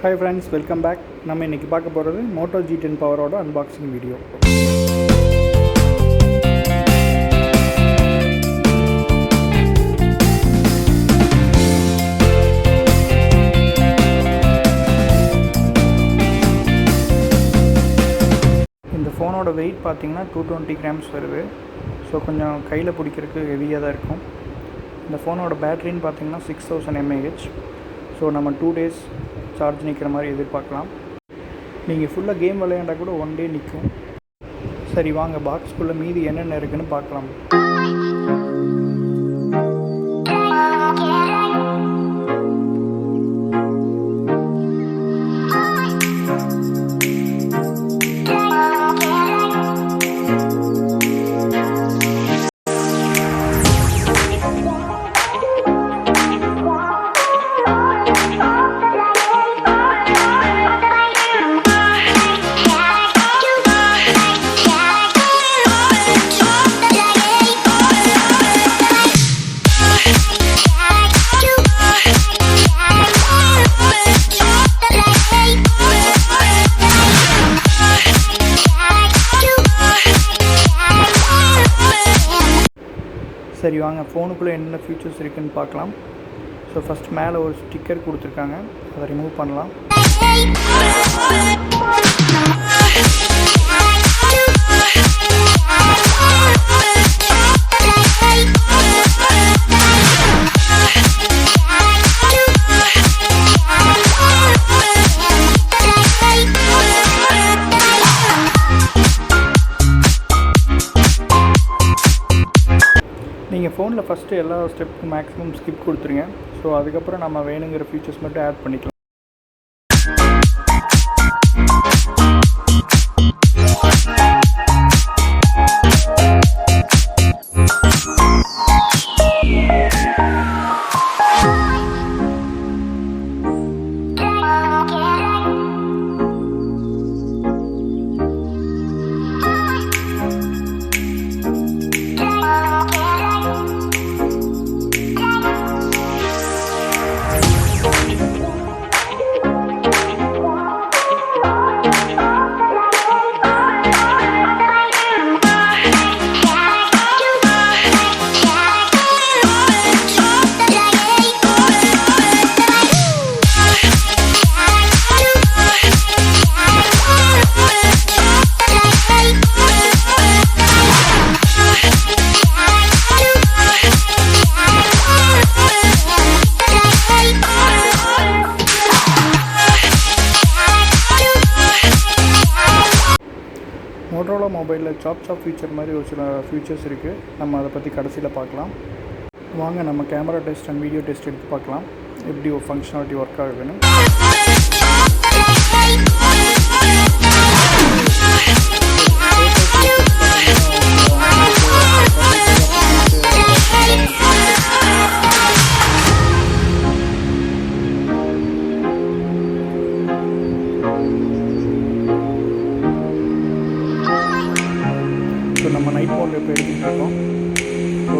Hi friends, welcome back. நம்ம இன்னைக்கு பார்க்க போறது Moto G10 பவரோட unboxing வீடியோ. இந்த ஃபோனோட weight பாத்தீங்கன்னா 220 grams வருது. ஸோ கொஞ்சம் கையில் பிடிக்கிறதுக்கு ஹெவியாக தான் இருக்கும். இந்த ஃபோனோட பேட்டரின்னு பார்த்தீங்கன்னா 6000 mAh. ஸோ நம்ம 2 days சார்ஜ் நிற்கிற மாதிரி எதிர்பார்க்கலாம். நீங்கள் ஃபுல்லாக கேம் விளையாண்டா கூட 1 day நிற்கும். சரி வாங்க பாக்ஸ்குள்ளே மீதி என்னென்ன இருக்குன்னு பார்க்கலாம். சரி வாங்க ஃபோனுக்குள்ளே என்னென்ன ஃபீச்சர்ஸ் இருக்குதுன்னு பார்க்கலாம். ஸோ ஃபஸ்ட் மேலே ஒரு ஸ்டிக்கர் கொடுத்துருக்காங்க, அதை ரிமூவ் பண்ணலாம். நீங்கள் ஃபோனில் ஃபஸ்ட்டு எல்லா ஸ்டெப்புக்கும் மேக்ஸிமம் ஸ்கிப் கொடுத்துருங்க. ஸோ அதுக்கப்புறம் நம்ம வேணுங்கிற ஃபீச்சர்ஸ் மட்டும் ஆட் பண்ணிக்கலாம். மோட்டோரோலா மொபைலில் சாப் ஃபீச்சர் மாதிரி ஒரு சில ஃபீச்சர்ஸ் இருக்குது. நம்ம அதை பற்றி கடைசியில் பார்க்கலாம். வாங்க நம்ம camera test and video test எடுத்து பார்க்கலாம், எப்படி ஒரு ஃபங்க்ஷனாலிட்டி ஒர்க் ஆகுதுன்னு. ஸோ நம்ம நைட் மோடில் இப்போ எடுத்துகிட்டு இருக்கோம். ஸோ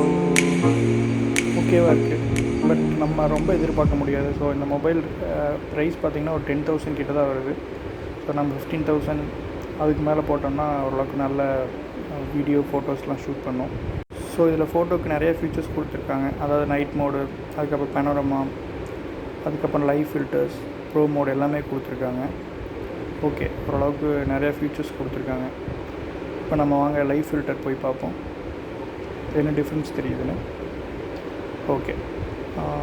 ஓகேவாக இருக்குது, பட் நம்ம ரொம்ப எதிர்பார்க்க முடியாது. ஸோ இந்த மொபைல் ப்ரைஸ் பார்த்திங்கன்னா ஒரு 10,000 கிட்ட தான் வருது. ஸோ நம்ம 15,000 அதுக்கு மேலே போட்டோம்னா ஓரளவுக்கு நல்ல வீடியோ ஃபோட்டோஸ்லாம் ஷூட் பண்ணோம். ஸோ இதில் ஃபோட்டோக்கு நிறைய ஃபீச்சர்ஸ் கொடுத்துருக்காங்க. அதாவது நைட் மோடு, அதுக்கப்புறம் பேனோரமா, அதுக்கப்புறம் லைவ் ஃபில்டர்ஸ், ப்ரோ மோடு எல்லாமே கொடுத்துருக்காங்க. ஓகே, ஓரளவுக்கு நிறைய ஃபீச்சர்ஸ் கொடுத்துருக்காங்க. இப்போ நம்ம வாங்க லைவ் ஃபில்டர் போய் பார்ப்போம் என்ன டிஃப்ரென்ஸ் தெரியுதுன்னு. ஓகே,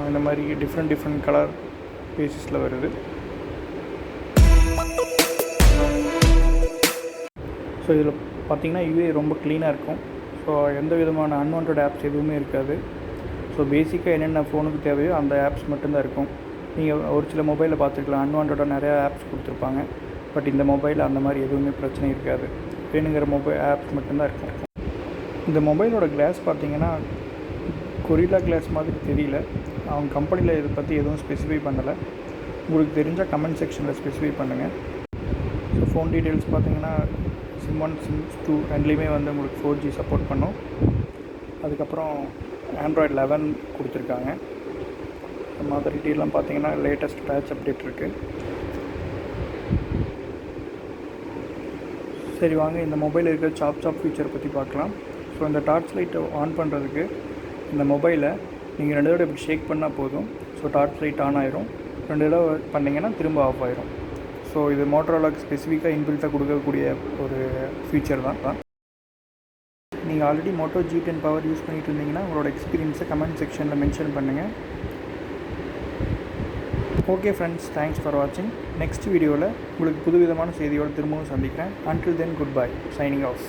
இந்த மாதிரி டிஃப்ரெண்ட் கலர் பேசிஸில் வருது. ஸோ இதில் பார்த்திங்கன்னா யூஏ ரொம்ப க்ளீனாக இருக்கும். ஸோ எந்த விதமான அன்வான்ட் ஆப்ஸ் எதுவுமே இருக்காது. ஸோ பேசிக்காக என்னென்ன ஃபோனுக்கு தேவையோ அந்த ஆப்ஸ் மட்டும்தான் இருக்கும். நீங்கள் ஒரு சில மொபைலில் பார்த்துருக்கலாம், அன்வான்டாக நிறையா ஆப்ஸ் கொடுத்துருப்பாங்க. பட் இந்த மொபைலில் அந்த மாதிரி எதுவுமே பிரச்சனை இருக்காது. வேணுங்கிற மொபைல் ஆப்ஸ் மட்டும்தான் இருக்கும். இந்த மொபைலோட கிளாஸ் பார்த்திங்கன்னா கொரில்லா கிளாஸ் மாதிரி தெரியல. அவங்க கம்பெனியில் இதை பற்றி எதுவும் ஸ்பெசிஃபை பண்ணலை. உங்களுக்கு தெரிஞ்சால் கமெண்ட் செக்ஷனில் ஸ்பெசிஃபை பண்ணுங்கள். ஸோ ஃபோன் டீட்டெயில்ஸ் பார்த்திங்கன்னா SIM 1 SIM 2 ரெண்டுலேயுமே வந்து உங்களுக்கு 4G சப்போர்ட் பண்ணும். அதுக்கப்புறம் Android 11 கொடுத்துருக்காங்க. மற்ற டீட்டெயிலாம் பார்த்தீங்கன்னா லேட்டஸ்ட் பேட்ச் அப்டேட் இருக்குது. சரி வாங்க இந்த மொபைலில் இருக்கிற சாப் ஃபீச்சர் பற்றி பார்க்கலாம். ஸோ இந்த டார்ச் லைட்டை ஆன் பண்ணுறதுக்கு இந்த மொபைலை நீங்கள் 2 தடவை இப்படி ஷேக் பண்ணால் போதும். ஸோ டார்ச் லைட் ஆன் ஆயிரும். 2 தடவை பண்ணிங்கன்னா திரும்ப ஆஃப் ஆயிரும். ஸோ இது மோட்டோரோலாக்கு ஸ்பெசிஃபிக்காக இன்பில்ட்டாக கொடுக்கக்கூடிய ஒரு ஃபீச்சர் தான். நீங்கள் already Moto G10 power use பண்ணிகிட்டு இருந்தீங்கன்னா உங்களோட எக்ஸ்பீரியன்ஸை கமெண்ட் செக்ஷனில் மென்ஷன் பண்ணுங்கள். ஓகே ஃப்ரெண்ட்ஸ், தேங்க்ஸ் ஃபார் வாட்சிங். நெக்ஸ்ட் வீடியோவில் உங்களுக்கு புதுவிதமான செய்தியோடு திரும்பவும் சந்திக்கிறேன். Until then, good bye. Signing off.